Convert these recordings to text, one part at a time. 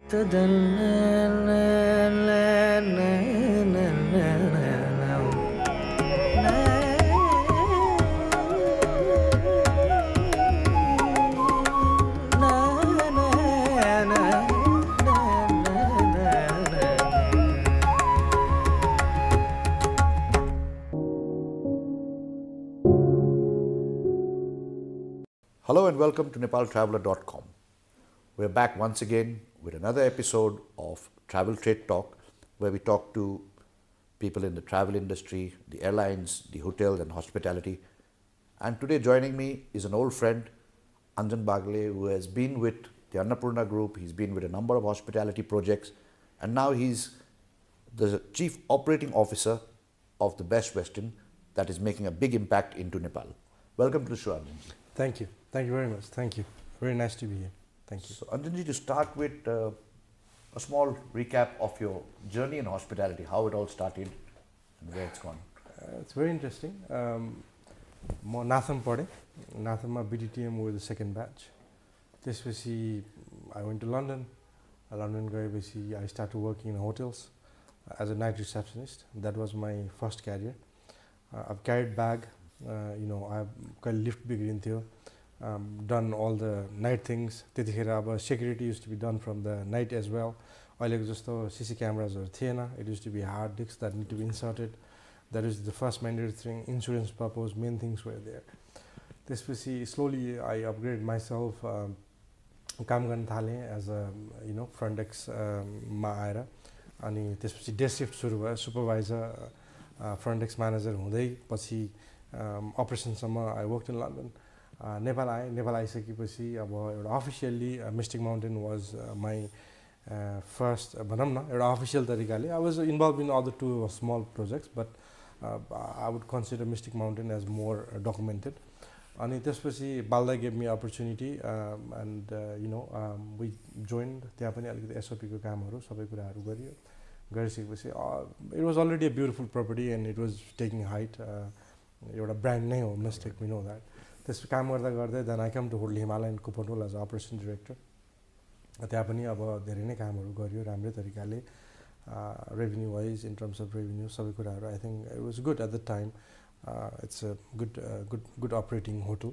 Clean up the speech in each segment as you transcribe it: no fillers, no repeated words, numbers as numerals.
Hello and welcome to nepaltraveler.com. We're back once again with another episode of Travel Trade Talk, where we talk to people in the travel industry, the airlines, the hotels and hospitality. And today joining me is an old friend, Anjan Bagale, who has been with the Annapurna Group. He's been with a number of hospitality projects, and now he's the Chief Operating Officer of the Best Western that is making a big impact into Nepal. Welcome to the show, Anjanji. Thank you. Thank you very much. Thank you. Very nice to be here. Thank you. So, Anjanji, to start with a small recap of your journey in hospitality, how it all started and where it's gone. It's very interesting. म नाथम पढेँ नाथममा BDTM with the second batch. त्यसपछि I went to London. London गएपछि I started working in hotels as a night receptionist. That was my first career. I've carried bag. I've कहिले lift बिग्रिन्थ्यो. Done all the night things. त्यतिखेर अब security used to be done from the night as well. अहिलेको जस्तो CC camerasहरू थिएन. It used to be hard disks that need to be inserted. That is the first mandatory thing. Insurance purpose, main things were there. त्यसपछि slowly I upgraded myself. काम गर्न थालेँ as a front desk मा आएर अनि त्यसपछि day shift सुरु भयो सुपरभाइजर front desk manager हुँदै पछि अपरेसनसम्म I worked in London. Nepal आएँ नेपाल आइसकेपछि अब एउटा officially mystic mountain was my first भनौँ न एउटा अफिसियल तरिकाले I was involve in other two small projects but I would consider mystic mountain as more documented अनि त्यसपछि Balda gave me opportunity and we joined त्यहाँ पनि अलिकति एसओपीको कामहरू सबै कुराहरू गरियो गरिसकेपछि it was already a beautiful property and it was taking height एउटा ब्रान्ड नै हो मिस्टेक वी नो द्याट त्यसपछि काम गर्दा गर्दै then I come to hold Himalayan Kupondole as operation director त्यहाँ पनि अब धेरै नै कामहरू गरियो राम्रै तरिकाले revenue wise in terms of revenue सबै कुराहरू I think it was good at the time it's a good operating hotel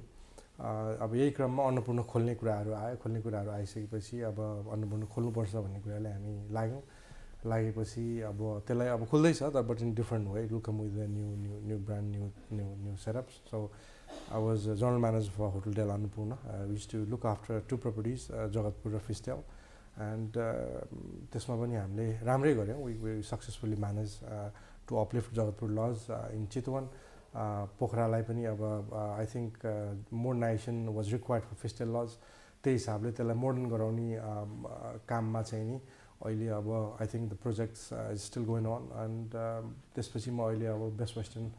अब यही क्रममा अन्नपूर्ण खोल्ने कुराहरू आयो खोल्ने कुराहरू आइसकेपछि अब अन्नपूर्ण खोल्नुपर्छ भन्ने कुराले हामी लागेपछि अब त्यसलाई अब खुल्दैछ तर but in different way it will come with new brand new setups so I was a general manager for Hotel Del Annapurna. We used to look after two properties, Jagatpur र Fistel. And त्यसमा पनि हामीले राम्रै गऱ्यौँ. We successfully managed to uplift Jagatpur lodge in Chitwan. पोखरालाई पनि अब I think modernization was required for Fistel lodge. त्यही हिसाबले त्यसलाई मोडर्न गराउने काममा चाहिँ नि अहिले अब I think the projects is still going on and त्यसपछि म अहिले अब बेस्ट वेस्टर्न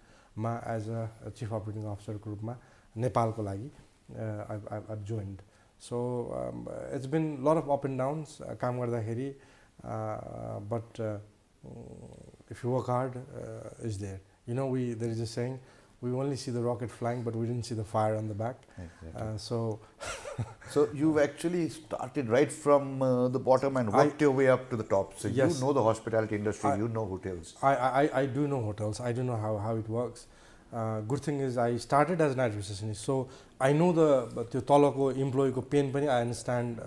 मा एज अ चिफ अपरेटिङ अफिसरको रूपमा नेपालको लागि I've joined. So it's been a lot of up and downs काम गर्दाखेरि but if you work hard is there. There is a saying, we only see the rocket flying but we didn't see the fire on the back. Exactly. So you've actually started right from the bottom and worked your way up to the top. So yes, you know the hospitality industry, you know hotels. I do know hotels. I do know how it works. Good thing is I started as a night receptionist. So I know the tolako employee ko pain pani I understand.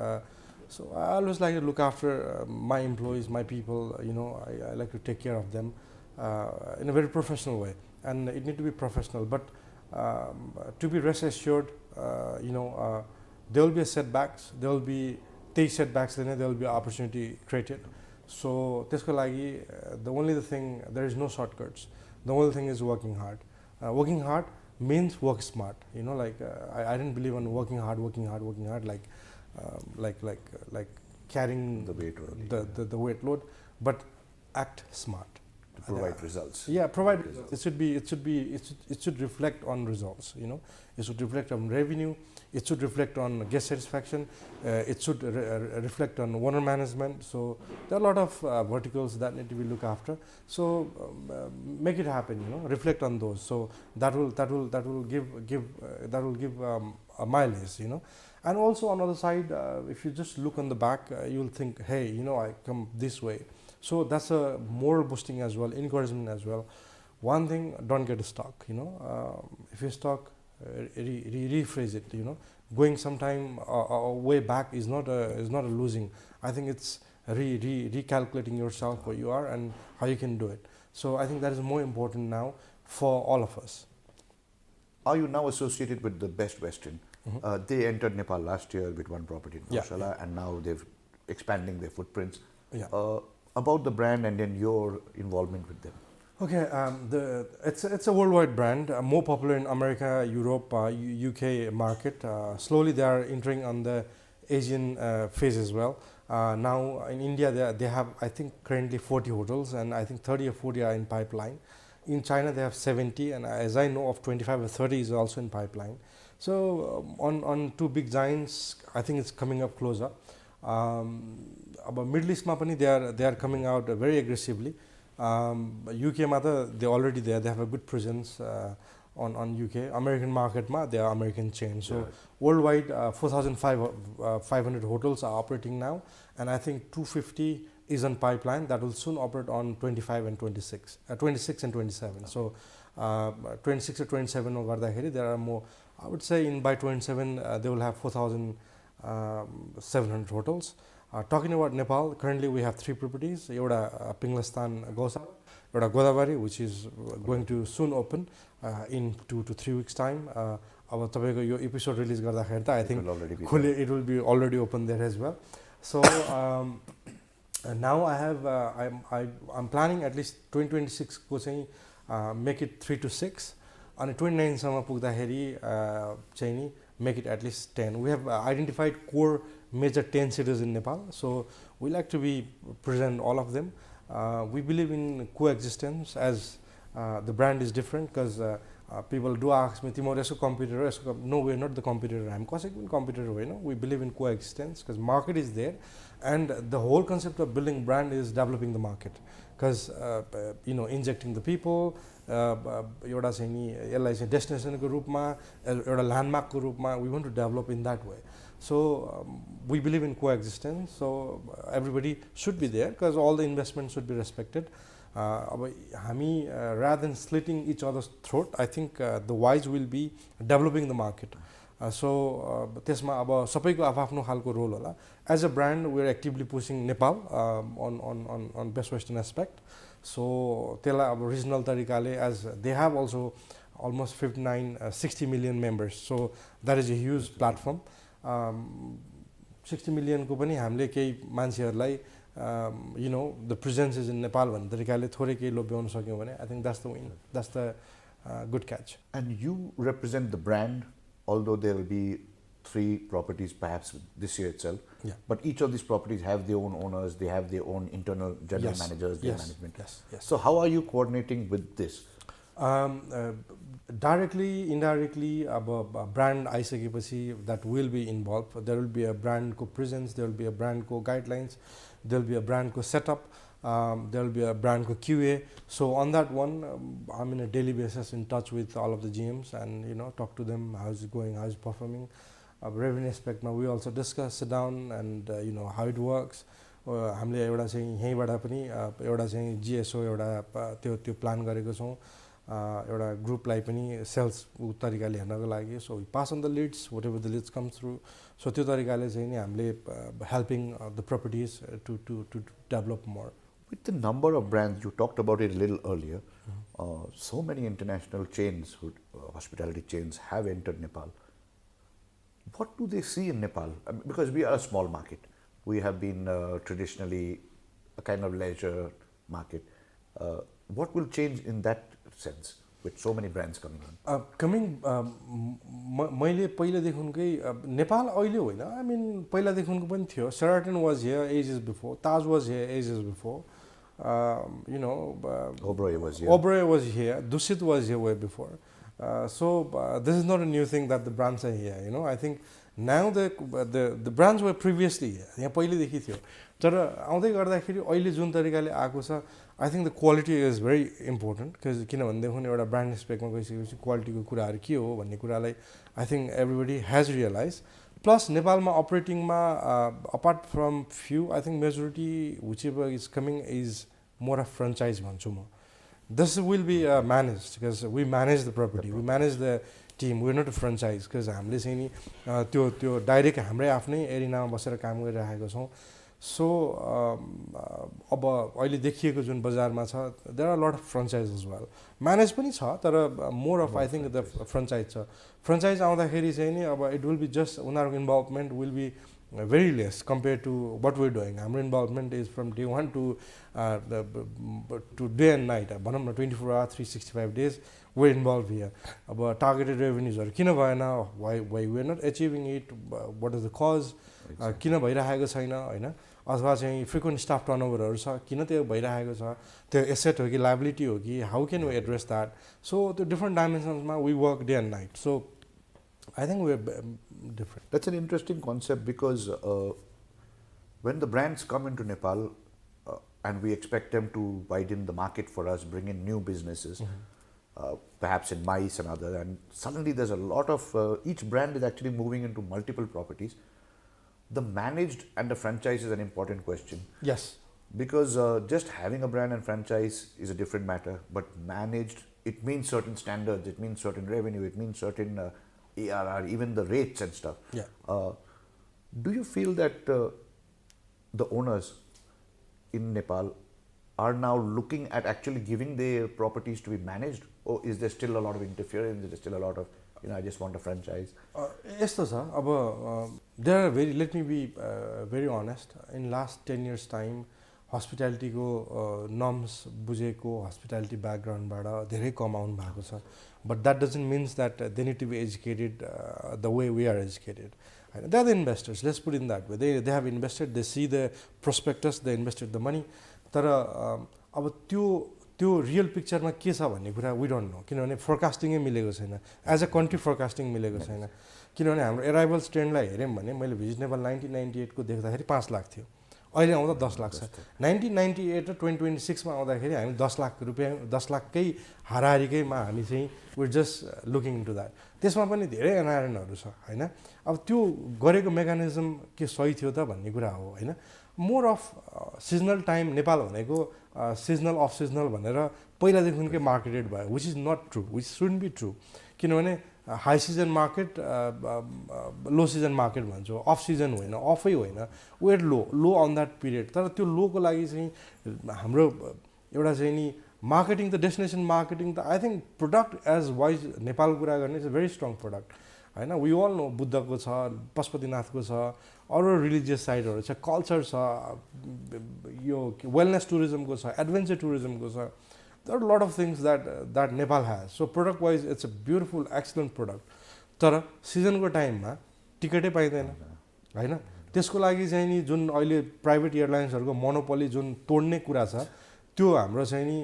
So I always like to look after my employees, my people. I like to take care of them in a very professional way. And it need to be professional. But to be rest assured, there will be setbacks. There will be setbacks. Then there will be opportunity created. So त्यसको लागि the only thing, there is no shortcuts. The only thing is working hard. Working hard means work smart. I didn't believe in working hard, like carrying the weight the weight load, but act smart. To provide results. Yeah, provide results. It should reflect on results. It should reflect on revenue. It should reflect on guest satisfaction. It should reflect on owner management. So there are a lot of verticals that need to be looked after. So make it happen. Reflect on those. So that will give a mileage. And also on the other side, if you just look on the back, you'll think, hey, I come this way. So that's a moral boosting as well, encouragement as well. One thing, don't get stuck. If you're stuck, rephrase it. Going sometime way back is not a losing. I think it's recalculating yourself where you are and how you can do it. So I think that is more important now for all of us. Are you now associated with the Best Western? They entered Nepal last year with one property in Kaushala, and now they've expanding their footprints. About the brand and then your involvement with them. Okay, it's a worldwide brand, more popular in America, Europe, UK market. Slowly they are entering on the Asian phase as well. Now in India they have, I think, currently 40 hotels, and I think 30 or 40 are in pipeline. In China they have 70, and as I know of 25 or 30 is also in pipeline. So on two big giants, I think it's coming up closer. About Middle East they are coming out very aggressively. UK they're already there. They have a good presence on UK. American market they are American chain. So worldwide 4,500 hotels are operating now, and I think 250 is on pipeline that will soon operate on 25 and 26 and 27. So 26 or 27 there are more. I would say by 27 they will have 4,700 hotels. Talking about Nepal, currently we have 3 properties. एउटा Pinglastan Gosa, एउटा Godavari, which is going to soon open in 2 to 3 weeks time. अब तपाईको यो episode release गर्दाखेरि त I think it will be already open there as well. So now I have I'm planning at least 2026 को चाहिँ make it 3 to 6 अनि 29 सम्म पुग्दाखेरि चाहिँ नि make it at least 10. We have identified core major 10 cities in Nepal, so we like to be present all of them. We believe in coexistence, as the brand is different, because people do ask me, Timor, competitor? No, we're not the competitor. I'm a competitor. We believe in coexistence because market is there, and the whole concept of building brand is developing the market, because injecting the people, एउटा चाहिँ नि यसलाई चाहिँ डेस्टिनेसनको रूपमा एउटा ल्यान्डमार्कको रूपमा we want to develop in that way. So we believe in coexistence, so everybody should be there because all the investment should be respected. अब हामी rather than slitting each other's throat, I think the wise will be developing the market. So त्यसमा अब सबैको आफ्नो खालको role होला. As a brand, we are actively pushing Nepal on Best Western aspect. So त्यसलाई अब regional तरिकाले, as they have also almost 60 million members, so that is a huge platform. 60 million को पनि हामीले केही मान्छेहरूलाई the presence is in Nepal भन्ने तरिकाले थोरै केही लोभ्याउन सक्यौं भने I think that's the win, that's the good catch. And you represent the brand, although there will be 3 properties perhaps this year itself. Yeah. But each of these properties have their own owners, they have their own internal general managers, their management. Yes. So how are you coordinating with this? Directly, indirectly, brand आइसकेपछि that will be involved. There will be a brand को presence, there will be a brand को guidelines, there will be a brand ko setup, there will be a brand ko QA. So on that one, I'm in a daily basis in touch with all of the GMs and talk to them, how's it going, how's it performing. Revenue aspect, we also discuss, sit down, and how it works. हामीले एउटा चाहिँ यहीँबाट पनि एउटा चाहिँ GSO एउटा त्यो plan गरेको छौं, एउटा ग्रुपलाई पनि सेल्स तरिकाले हेर्नको लागि. So we pass on the leads, whatever the leads come through. So त्यो तरिकाले चाहिँ नि हामीले helping the properties to develop more. With the number of brands, you talked about it a little earlier, so many international chains, hospitality chains have entered Nepal. What do they see in Nepal? Because we are a small market. We have been traditionally a kind of leisure market. What will change in that sense with so many brands coming in? मैले पहिलेदेखिकै नेपाल अहिले होइन, I mean पहिलादेखिको पनि थियो. Sheraton was here ages before, Taj was here ages before. Oberoi was here. Oberoi was here, Dusit was here way before. So this is not a new thing that the brands are here. I think now the branch were previously यहाँ पहिलेदेखि थियो तर आउँदै गर्दाखेरि अहिले जुन तरिकाले आएको छ I think the quality is very important किनभनेदेखि एउटा ब्रान्ड स्पेकमा गइसकेपछि क्वालिटीको कुराहरू के हो भन्ने कुरालाई I think everybody has realise plus नेपालमा अपरेटिङमा apart from few I think majority which ever is coming is more of franchise भन्छु म this will be manage because we manage the property we manage the team we not a franchise because हामीले चाहिँ नि त्यो direct हाम्रै आफ्नै एरिनामा बसेर काम गरिरहेको छौँ सो अब अहिले देखिएको जुन बजारमा छ there are lot of franchise as well manage पनि छ तर more of I think the franchise छ फ्रेन्चाइज आउँदाखेरि चाहिँ नि अब इट विल बी जस्ट उनीहरूको involvement will be very less compared to what we're doing. Our involvement is from day one to day and night. 24 hours, 365 days, we're involved here. About targeted revenues or kina bhayena, why we're not achieving it, what is the cause, kina bhairaheko chaina हैन अथवा चाहिँ frequent staff turnover हरु छ किन त्यो भइरहेको छ त्यो asset हो कि liability हो कि how can we address that. So the different dimensions ma we work day and night. So I think we're different. That's an interesting concept because when the brands come into Nepal and we expect them to widen the market for us, bring in new businesses, perhaps in mice and other, and suddenly there's a lot of, each brand is actually moving into multiple properties. The managed and the franchise is an important question. Yes. Because just having a brand and franchise is a different matter, but managed, it means certain standards, it means certain revenue, it means certain ARR, even the rates and stuff. Yeah. Do you feel that the owners in Nepal are now looking at actually giving their properties to be managed, or is there still a lot of interference? Is there still a lot of, I just want a franchise? Yes, sir. There are let me be very honest. In last 10 years time, hospitality ko norms bujeko hospitality background bada धेरै कम आउनु भएको छ. But that doesn't mean that they need to be educated the way we are educated. They are the investors, let's put it in that way. They have invested, they see the prospectus, they invested the money. तर अब त्यो real पिक्चरमा के छ भन्ने कुरा we don't know किनभने फोरकास्टिङै मिलेको छैन एज अ कन्ट्री फोरकास्टिङ मिलेको छैन किनभने हाम्रो एराइभल्स ट्रेन्डलाई हेऱ्यौँ भने मैले भिजिट नेपाल 1998 को देख्दाखेरि 5 लाख थियो अहिले आउँदा 10 लाख छ 1998 र 2026 मा आउँदाखेरि हामी 10 लाख रुपैयाँ 10 लाखकै हाराहारीकैमा हामी चाहिँ we just looking into that त्यसमा पनि धेरै एनआरएनहरू छ हैन अब त्यो गरेको मेकानिजम के सही थियो त भन्ने कुरा हो हैन more of seasonal time Nepal भनेको सिजनल अफ सिजनल भनेर पहिलादेखिकै मार्केटेड भयो which is not true which shouldn't be true किनभने high season market low season market भन्छौँ अफ सिजन होइन अफै होइन where low on that period तर त्यो लोको लागि चाहिँ हाम्रो एउटा चाहिँ नि मार्केटिङ त डेस्टिनेसन मार्केटिङ त I think product age wise नेपालको कुरा गर्ने is a very strong product हैन वी अल नो बुद्धको छ पशुपतिनाथको छ अरू रिलिजियस साइटहरू छ कल्चर छ यो वेलनेस टुरिज्मको छ एडभेन्चर टुरिज्मको छ there are a lot of things that Nepal has. So product wise it's a beautiful excellent product. तर सिजनको टाइममा टिकटै पाइदैन हैन त्यसको लागि चाहिँ नि जुन अहिले प्राइभेट एयरलाइन्सहरुको मोनोपोली जुन तोड्ने कुरा छ त्यो हाम्रो चाहिँ नि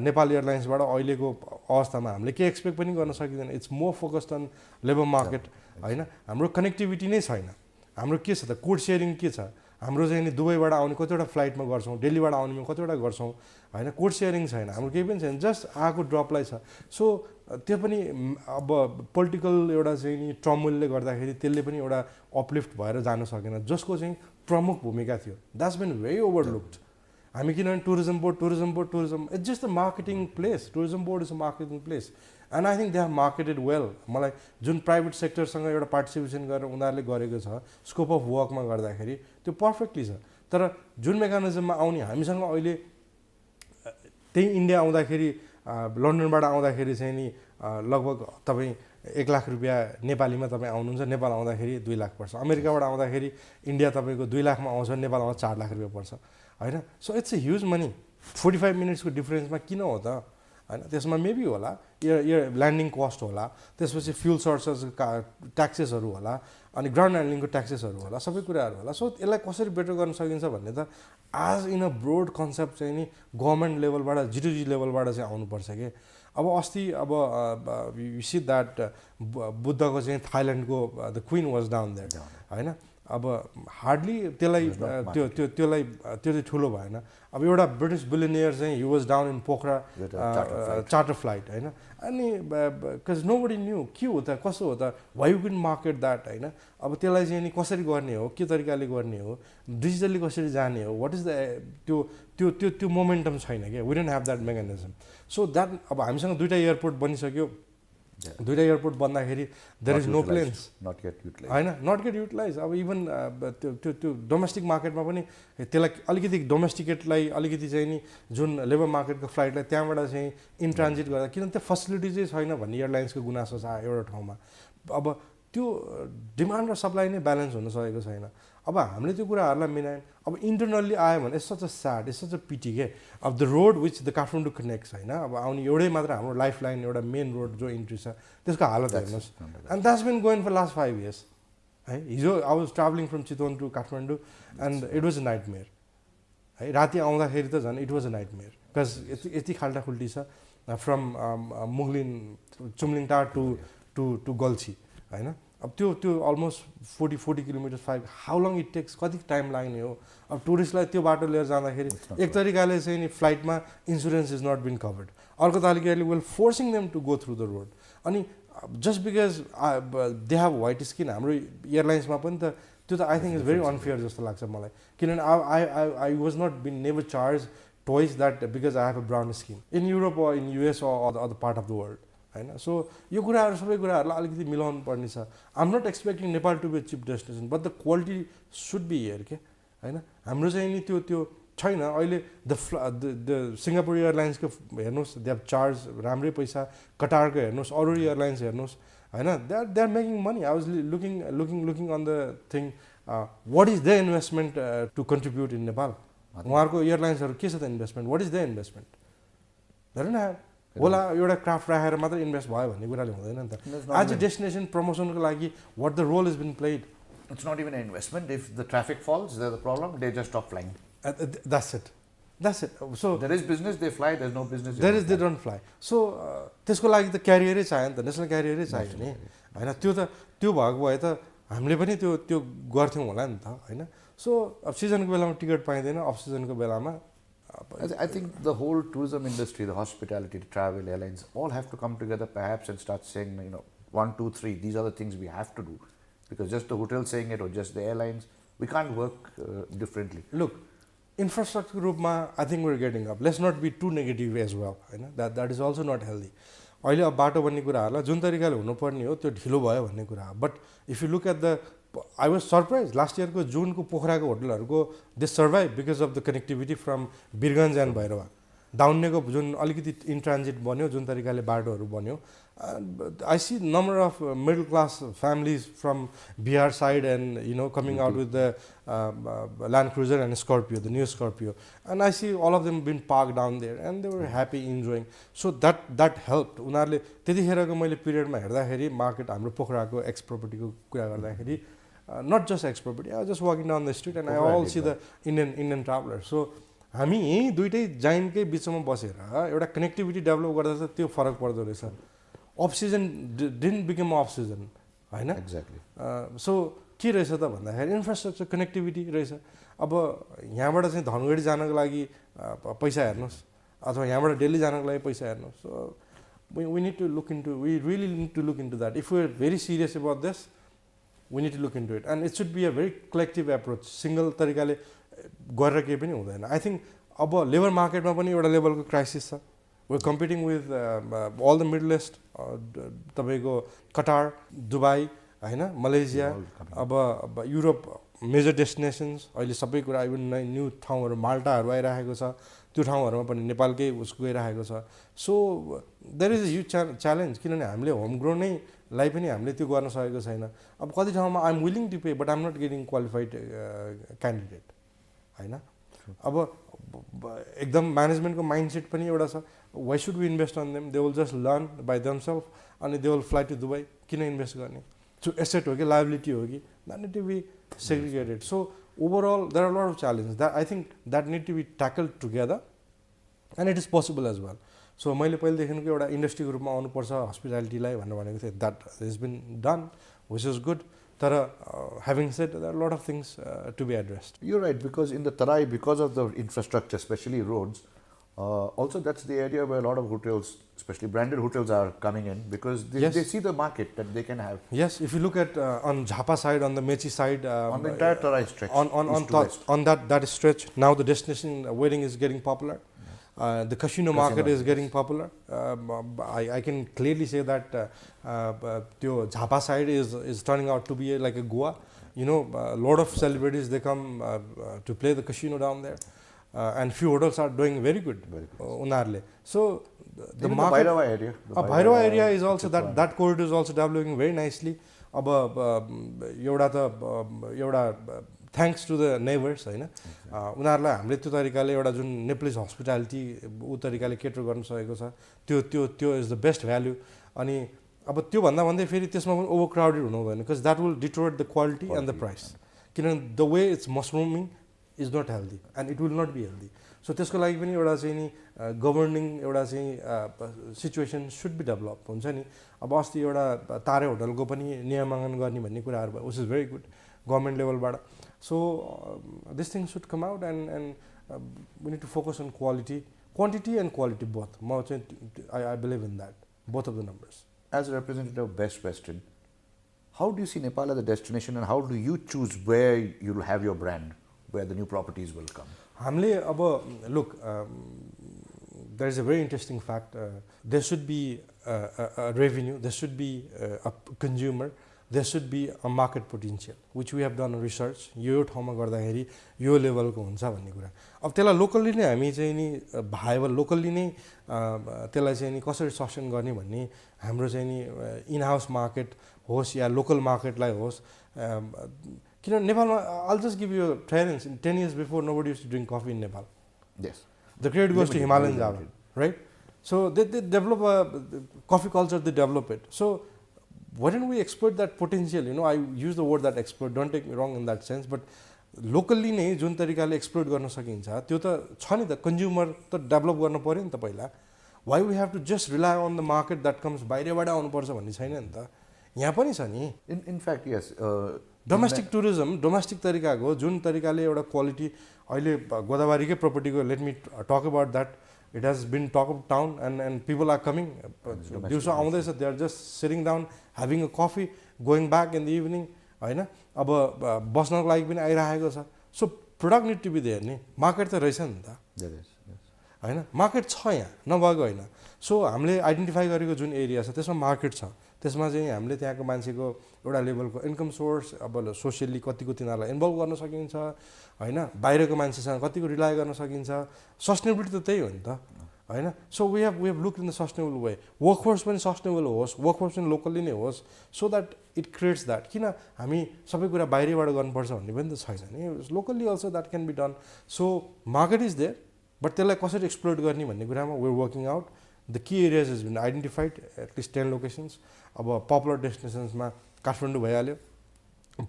नेपाल एयरलाइन्सबाट अहिलेको अवस्थामा हामीले के एक्सपेक्ट पनि गर्न सकिदैन it's more focused on labour market हैन हाम्रो कनेक्टिभिटी नै छैन हाम्रो के छ त कोड सेयरिङ के छ हाम्रो चाहिँ नि दुबईबाट आउने कतिवटा फ्लाइटमा गर्छौँ दिल्लीबाट आउनेमा कतिवटा गर्छौँ हैन कोड सेयरिङ छैन हाम्रो केही पनि छैन जस्ट आएको ड्रपलाई छ सो त्यो पनि अब पोलिटिकल एउटा चाहिँ नि ट्रमलले गर्दाखेरि त्यसले पनि एउटा अपलिफ्ट भएर जान सकेन जसको चाहिँ प्रमुख भूमिका थियो द्याट्स बिन भेरी ओभरलुक्ड हामी किनभने tourism board it's just a marketing place tourism board is a marketing place and I think they have marketed well मलाई जुन प्राइभेट सेक्टरसँग एउटा पार्टिसिपेसन गरेर उनीहरूले गरेको छ स्कोप अफ वर्कमा गर्दाखेरि त्यो पर्फेक्टली छ तर जुन मेकानिजममा आउने हामीसँग अहिले त्यही इन्डिया आउँदाखेरि लन्डनबाट आउँदाखेरि चाहिँ नि लगभग तपाईँ 1 लाख रुपियाँ नेपालीमा तपाईँ आउनुहुन्छ नेपाल आउँदाखेरि 2 लाख पर्छ अमेरिकाबाट आउँदाखेरि इन्डिया तपाईँको 2 लाखमा आउँछ नेपाल आउँदा 4 लाख रुपियाँ पर्छ हैन so it's a huge money 45 मिनट्सको डिफरेन्समा किन हो त हैन त्यसमा मेबी होला यो ल्यान्डिङ कस्ट होला त्यसपछि फ्युल सर्चेस ट्याक्सेसहरू होला अनि ग्राउन्ड ह्यान्डलिङको ट्याक्सेसहरू होला सबै कुराहरू होला सो यसलाई कसरी बेटर गर्न सकिन्छ भन्ने त आज इन अ ब्रोड कन्सेप्ट चाहिँ नि गभर्मेन्ट लेभलबाट जिटिजी लेभलबाट चाहिँ आउनुपर्छ कि अब अस्ति अब यु सी द्याट बुद्धको चाहिँ थाइल्यान्डको the queen was down there होइन अब हार्डली त्यसलाई त्यो चाहिँ ठुलो भएन अब एउटा ब्रिटिस बिलिनियर चाहिँ he was down in Pokhara charter flight होइन अनि बिकज नो बडी न्यू के हो त कसो हो त why you can market that होइन अब त्यसलाई चाहिँ नि कसरी गर्ने हो के तरिकाले गर्ने हो डिजिटली कसरी जाने हो वाट इज द त्यो त्यो त्यो त्यो मोमेन्टम छैन क्या we don't have that mechanism so that अब हामीसँग दुईवटा एयरपोर्ट बनिसक्यो दुईवटा एयरपोर्ट बन्दाखेरि देयर इज नो प्लेन्स होइन नट गेट युटिलाइज अब इभन त्यो त्यो डोमेस्टिक मार्केटमा पनि त्यसलाई अलिकति डोमेस्टिकेटलाई अलिकति चाहिँ नि जुन लेबर मार्केटको फ्लाइटलाई त्यहाँबाट चाहिँ इन ट्रान्जिट गर्दा किनभने त्यो फेसिलिटी चाहिँ छैन भन्ने एयरलाइन्सको गुनासो छ एउटा ठाउँमा अब त्यो डिमान्ड र सप्लाई नै ब्यालेन्स हुन सकेको छैन अब हामीले त्यो कुराहरूलाई मिलायौँ अब इन्टरनल्ली आयो भने it's such a sad it's such a pity के अब the road which the Kathmandu connects होइन अब आउने एउटै मात्र हाम्रो लाइफ लाइन एउटा मेन रोड जो इन्ट्री छ त्यसको हालत हेर्नुहोस् and that's been going for last 5 years है हिजो I was travelling from Chitwan to Kathmandu and it was a nightmare है राति आउँदाखेरि त झन् it was a nightmare because यति खाल्टाखुल्टी छ फ्रम मुगलिन चुम्लिङटार टु गल्छी होइन अब त्यो almost 40 kilometre 5 how long it takes कति टाइम लाग्ने हो अब टुरिस्टलाई त्यो बाटो लिएर जाँदाखेरि एक तरिकाले चाहिँ नि फ्लाइटमा insurance is not been covered अर्को तरिकाले will forcing them to go through the road अनि just because they have white skin हाम्रो एयरलाइन्समा पनि त त्यो त I think is very unfair जस्तो लाग्छ मलाई किनभने I was not been never charge twice that because I have a brown skin in Europe or in US or other part of the world होइन सो यो कुराहरू सबै कुराहरूलाई अलिकति मिलाउनु पर्ने छ I am not expecting Nepal to be cheap destination but the quality should be here के होइन हाम्रो चाहिँ नि त्यो छैन अहिले द सिङ्गापुर एयरलाइन्सको हेर्नुहोस् दे हेभ चार्ज राम्रै पैसा कटारको हेर्नुहोस् अरू एयरलाइन्स हेर्नुहोस् होइन they are making money I was looking on the thing what is the investment to contribute in Nepal उहाँहरूको एयरलाइन्सहरू के छ त investment what is the investment धेरै न होला एउटा क्राफ्ट राखेर मात्रै इन्भेस्ट भयो भन्ने कुराले हुँदैन नि त आज डेस्टिनेसन प्रमोसनको लागि what the role is been played it's not even an investment if the traffic falls there the problem they just stop flying that's it so there is business they fly there is no business there is they don't fly so त्यसको लागि त क्यारियरै चाहियो नि त national क्यारियरै चाहियो नि होइन त्यो भएको भए त हामीले पनि त्यो गर्थ्यौँ होला नि त होइन सो अब सिजनको बेलामा टिकट पाइँदैन अफ सिजनको बेलामा I think the whole tourism industry, the hospitality, the travel, airlines, all have to come together perhaps and start saying, 1, 2, 3, these are the things we have to do. Because just the hotel saying it or just the airlines, we can't work differently. Look, infrastructure group, I think we're getting up. Let's not be too negative as well. That is also not healthy. अहिले अब बाटो भन्ने कुराहरूलाई जुन तरिकाले हुनुपर्ने हो त्यो ढिलो भयो भन्ने कुरा हो but if you look at the I was surprise last इयरको जुनको पोखराको होटलहरूको they survive because of the connectivity from Birgunj and Bhairahawa दाउन्नेको जुन अलिकति इन ट्रान्जिट बन्यो जुन तरिकाले बाटोहरू बन्यो I see number of middle class families from Bihar side and coming out with the land cruiser and Scorpio the new Scorpio and I see all of them been park down there and they were happy enjoying so that help उनीहरूले त्यतिखेरको मैले पिरियडमा हेर्दाखेरि market हाम्रो पोखराको x प्रोपर्टीको कुरा गर्दाखेरि not just ex property, I was just walking down the street and I all see the Indian travelers. So हामी यही दुइटै जाइन्टकै बिचमा बसेर एउटा कनेक्टिभिटी डेभलप गर्दा चाहिँ त्यो फरक पर्दो रहेछ of season didn't become of season होइन एक्ज्याक्टली सो के रहेछ त भन्दाखेरि इन्फ्रास्ट्रक्चर कनेक्टिभिटी रहेछ अब यहाँबाट चाहिँ धनगढी जानको लागि पैसा हेर्नुहोस् अथवा यहाँबाट दिल्ली जानको लागि पैसा हेर्नुहोस् so we need to look into we really need to look into that if you are very serious about this we need to look into it and it should be a very collective approach single तरिकाले गरेर केही पनि हुँदैन I think अब labour मार्केटमा पनि एउटा लेभलको क्राइसिस छ we competing with all the middle east तपाईँको कटार दुबई होइन मलेसिया अब युरोप मेजर डेस्टिनेसन्स अहिले सबै कुरा इभन न्यू ठाउँहरू माल्टाहरू आइरहेको छ त्यो ठाउँहरूमा पनि नेपालकै उसको गइरहेको छ so there is a huge challenge किनभने हामीले होमग्रोन नै लाई पनि हामीले त्यो गर्न सकेको छैन अब कति ठाउँमा I am willing to pay but I am not getting qualified candidate होइन अब एकदम म्यानेजमेन्टको माइन्डसेट पनि एउटा छ why should we invest on them they will just learn by themselves अनि they will fly to Dubai किन इन्भेस्ट गर्ने सो एसेट हो कि लाइबिलिटी हो कि that need to be segregated so overall there are lot of challenge that I think that need to be tackled together and it is possible as well so मैले पहिलेदेखिको एउटा इन्डस्ट्रीको रूपमा आउनुपर्छ हस्पिटालिटीलाई भनेको थिएँ. That is been done, which is good. तर having said there are a lot of things to be addressed. You're right, because in the Tarai, because of the infrastructure, especially roads, also that's the area where a lot of hotels, especially branded hotels, are coming in because they see the market that they can have. Yes, if you look at on Jhapa side, on the Mechi side, On the entire Tarai stretch, on that stretch, now the destination wedding is getting popular. The casino market is getting popular. I can clearly say that the Jhapa side is turning out to be like a Goa. You know, a lot of celebrities, they come to play the casino down there, and few hotels are doing very good. Unarle. So the even market, the Bhairava area. Bhairava area is also that corridor is also developing very nicely. Thanks to the neighbors, होइन. उनीहरूलाई हामीले त्यो तरिकाले एउटा जुन Nepalese hospitality ऊ तरिकाले cater गर्न सकेको छ, त्यो इज द बेस्ट भ्याल्यु. अनि अब त्यो भन्दा फेरि त्यसमा पनि ओभर क्राउडेड हुनु हुँदैन, because that will deteriorate the quality and the price. किनभने the way it's mushrooming is not healthy and it will not be healthy. So त्यसको लागि पनि एउटा चाहिँ नि गभर्निङ एउटा चाहिँ सिचुएसन सुड बी डेभलप हुन्छ नि. अब अस्ति एउटा तारे होटलको पनि नियमन गर्ने भन्ने कुराहरू भयो, which is very good government लेभलबाट. So this thing should come out, and we need to focus on quality, quantity and quality both. I believe in that, both of the numbers. As a representative of Best Western, how do you see Nepal as a destination, and how do you choose where you will have your brand, where the new properties will come? Look, there is a very interesting fact. There should be a revenue, there should be a consumer, there should be a market potential, which we have done research. यो ठाउँमा गर्दाखेरि यो लेभलको हुन्छ भन्ने कुरा. अब त्यसलाई लोकल्ली नै हामी चाहिँ नि भाइबल लोकल्ली नै त्यसलाई चाहिँ नि कसरी सस्टेन गर्ने भन्ने हाम्रो चाहिँ नि इन हाउस मार्केट होस् या लोकल मार्केटलाई होस्. किनभने नेपालमा I'll just give you a reference. 10 years before, nobody used to drink coffee in Nepal. Yes. The credit goes to Himalayan Java, right? So they develop a coffee culture, they develop it. So why don't we exploit that potential? You know, I use the word that exploit, don't take me wrong in that sense, but locally नै जुन तरिकाले exploit गर्न सकिन्छ त्यो त छ नि त. कन्ज्युमर त डेभलप गर्नु पर्यो नि त पहिला. Why we have to just rely on the market that comes, बाहिरबाट आउनुपर्छ भन्ने छैन नि त. यहाँ पनि छ नि. In fact, yes. Domestic tourism, domestic तरिकाको जुन तरिकाले एउटा क्वालिटी अहिले गोदावरीकै प्रपर्टीको, let me talk about that. It has been talk of town, and people are coming. दिउँसो आउँदैछ, they are just sitting down, having a coffee, going back in the evening. होइन, अब बस्नको लागि पनि आइरहेको छ. So product need to be there नि. मार्केट त रहेछ नि त, होइन. मार्केट छ यहाँ, नभएको होइन. सो हामीले आइडेन्टिफाई गरेको जुन एरिया छ त्यसमा मार्केट छ. त्यसमा चाहिँ हामीले त्यहाँको मान्छेको एउटा लेभलको इन्कम सोर्स, अब सोसियली कतिको तिनीहरूलाई इन्भल्भ गर्न सकिन्छ, होइन. बाहिरको मान्छेसँग कतिको रिलाय गर्न सकिन्छ. सस्टेनेबिलिटी त त्यही हो नि त, होइन. So we have look in the sustainable way. Workforce पनि सस्टेनेबल होस्, वर्कफोर्स पनि लोकल्ली नै होस्, so that it creates that. किन हामी सबै कुरा बाहिरबाट गर्नुपर्छ भन्ने पनि त छैन नि. Locally also that can be done. So market is there, but त्यसलाई कसरी एक्सप्लोइट गर्ने भन्ने कुरामा we are working out. The key areas is been identified, at least 10 locations. अब पपुलर डेस्टिनेसन्समा काठमाडौँ भइहाल्यो,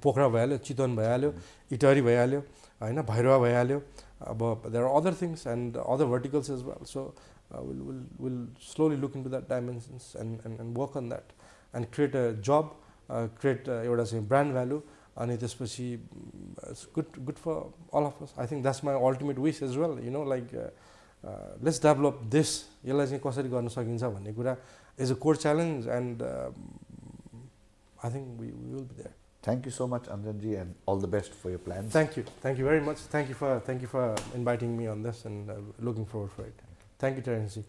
पोखरा भइहाल्यो, चितवन भइहाल्यो, इटहरी भइहाल्यो, होइन, भैरवा भइहाल्यो. अब there are other things and other verticals as well. So will slowly look into that dimensions and work on that and create a job, create एउटा चाहिँ ब्रान्ड भ्यालु. अनि त्यसपछि it's good for all of us. I think that's my ultimate wish as well. You know, like let's develop this. यसलाई चाहिँ कसरी गर्न सकिन्छ भन्ने कुरा is a core challenge, and I think we will be there. Thank you so much, Anjanji, and all the best for your plans. Thank you very much. Thank you for inviting me on this, and looking forward for it. Thank you, Terence.